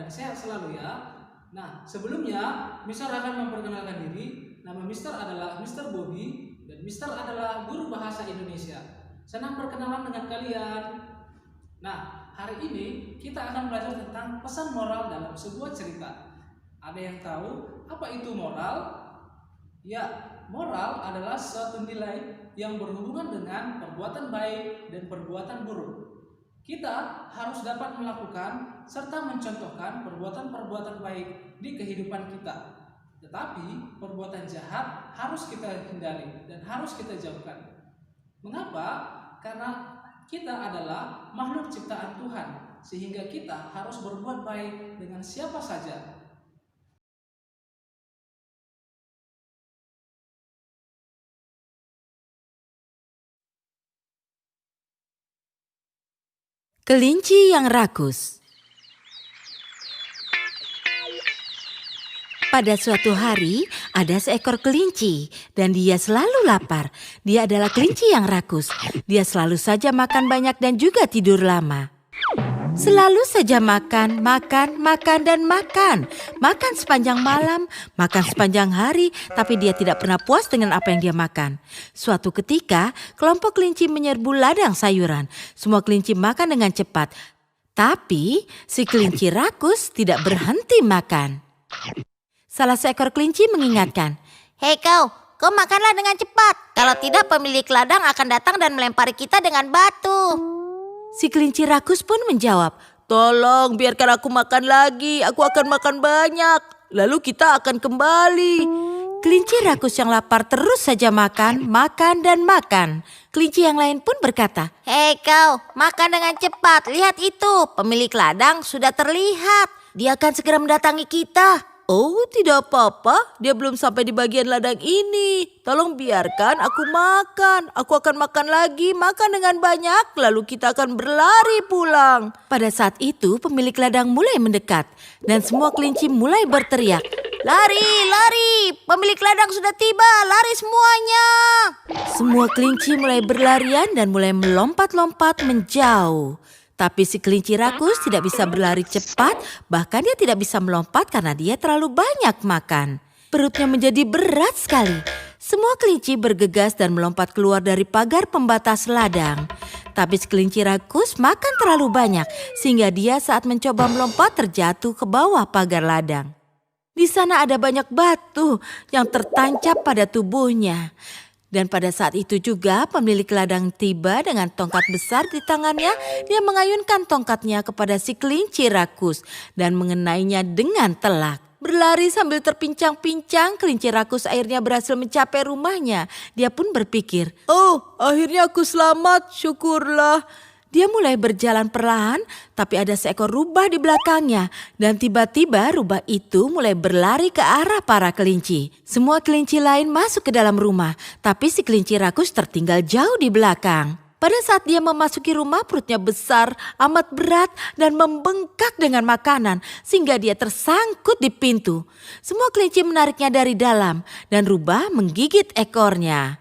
dan sehat selalu ya. Nah, sebelumnya Mister akan memperkenalkan diri. Nama Mister adalah Mister Bobby dan Mister adalah guru bahasa Indonesia. Senang berkenalan dengan kalian. Nah, hari ini kita akan belajar tentang pesan moral dalam sebuah cerita. Ada yang tahu apa itu moral? Ya, moral adalah suatu nilai yang berhubungan dengan perbuatan baik dan perbuatan buruk. Kita harus dapat melakukan serta mencontohkan perbuatan-perbuatan baik di kehidupan kita. Tetapi perbuatan jahat harus kita hindari dan harus kita jauhkan. Mengapa? Karena kita adalah makhluk ciptaan Tuhan, sehingga kita harus berbuat baik dengan siapa saja. Kelinci yang rakus. Pada suatu hari, ada seekor kelinci dan dia selalu lapar. Dia adalah kelinci yang rakus. Dia selalu saja makan banyak dan juga tidur lama. Selalu saja makan, dan makan. Makan sepanjang malam, makan sepanjang hari, tapi dia tidak pernah puas dengan apa yang dia makan. Suatu ketika, kelompok kelinci menyerbu ladang sayuran. Semua kelinci makan dengan cepat. Tapi si kelinci rakus tidak berhenti makan. Salah seekor kelinci mengingatkan, "Hei kau makanlah dengan cepat. Kalau tidak pemilik ladang akan datang dan melempari kita dengan batu." Si kelinci rakus pun menjawab, "Tolong biarkan aku makan lagi, aku akan makan banyak. Lalu kita akan kembali." Kelinci rakus yang lapar terus saja makan, dan makan. Kelinci yang lain pun berkata, "Hei kau, makan dengan cepat. Lihat itu, pemilik ladang sudah terlihat. Dia akan segera mendatangi kita." "Oh, tidak apa-apa, dia belum sampai di bagian ladang ini. Tolong biarkan aku makan. Aku akan makan lagi, makan dengan banyak, lalu kita akan berlari pulang." Pada saat itu pemilik ladang mulai mendekat dan semua kelinci mulai berteriak, "Lari, lari, pemilik ladang sudah tiba, lari semuanya." Semua kelinci mulai berlarian dan mulai melompat-lompat menjauh. Tapi si kelinci rakus tidak bisa berlari cepat, bahkan dia tidak bisa melompat karena dia terlalu banyak makan. Perutnya menjadi berat sekali. Semua kelinci bergegas dan melompat keluar dari pagar pembatas ladang. Tapi si kelinci rakus makan terlalu banyak, sehingga dia saat mencoba melompat terjatuh ke bawah pagar ladang. Di sana ada banyak batu yang tertancap pada tubuhnya. Dan pada saat itu juga pemilik ladang tiba dengan tongkat besar di tangannya. Dia mengayunkan tongkatnya kepada si kelinci rakus dan mengenainya dengan telak. Berlari sambil terpincang-pincang, kelinci rakus akhirnya berhasil mencapai rumahnya. Dia pun berpikir, "Oh, akhirnya aku selamat, syukurlah." Dia mulai berjalan perlahan, tapi ada seekor rubah di belakangnya. Dan tiba-tiba rubah itu mulai berlari ke arah para kelinci. Semua kelinci lain masuk ke dalam rumah, tapi si kelinci rakus tertinggal jauh di belakang. Pada saat dia memasuki rumah, perutnya besar, amat berat, dan membengkak dengan makanan, sehingga dia tersangkut di pintu. Semua kelinci menariknya dari dalam, dan rubah menggigit ekornya.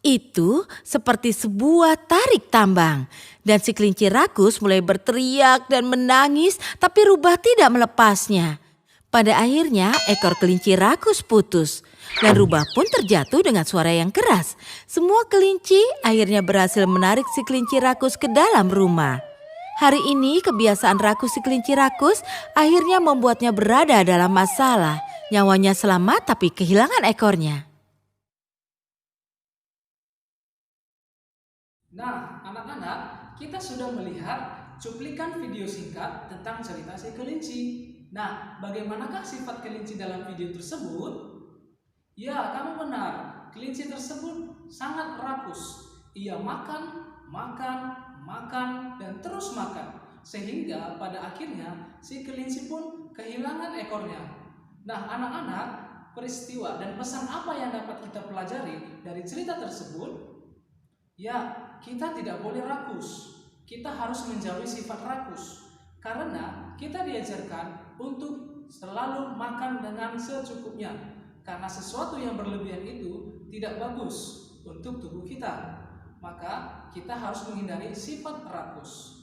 Itu seperti sebuah tarik tambang. Dan si kelinci rakus mulai berteriak dan menangis, tapi rubah tidak melepasnya. Pada akhirnya ekor kelinci rakus putus. Dan rubah pun terjatuh dengan suara yang keras. Semua kelinci akhirnya berhasil menarik si kelinci rakus ke dalam rumah. Hari ini kebiasaan rakus si kelinci rakus akhirnya membuatnya berada dalam masalah. Nyawanya selamat tapi kehilangan ekornya. Nah, anak-anak, kita sudah melihat cuplikan video singkat tentang cerita si kelinci. Nah, bagaimanakah sifat kelinci dalam video tersebut? Ya, kamu benar. Kelinci tersebut sangat rakus. Ia makan, dan terus makan. Sehingga pada akhirnya si kelinci pun kehilangan ekornya. Nah, anak-anak, peristiwa dan pesan apa yang dapat kita pelajari dari cerita tersebut? Ya, kita tidak boleh rakus. Kita harus menjauhi sifat rakus. Karena kita diajarkan untuk selalu makan dengan secukupnya. Karena sesuatu yang berlebihan itu tidak bagus untuk tubuh kita. Maka kita harus menghindari sifat rakus.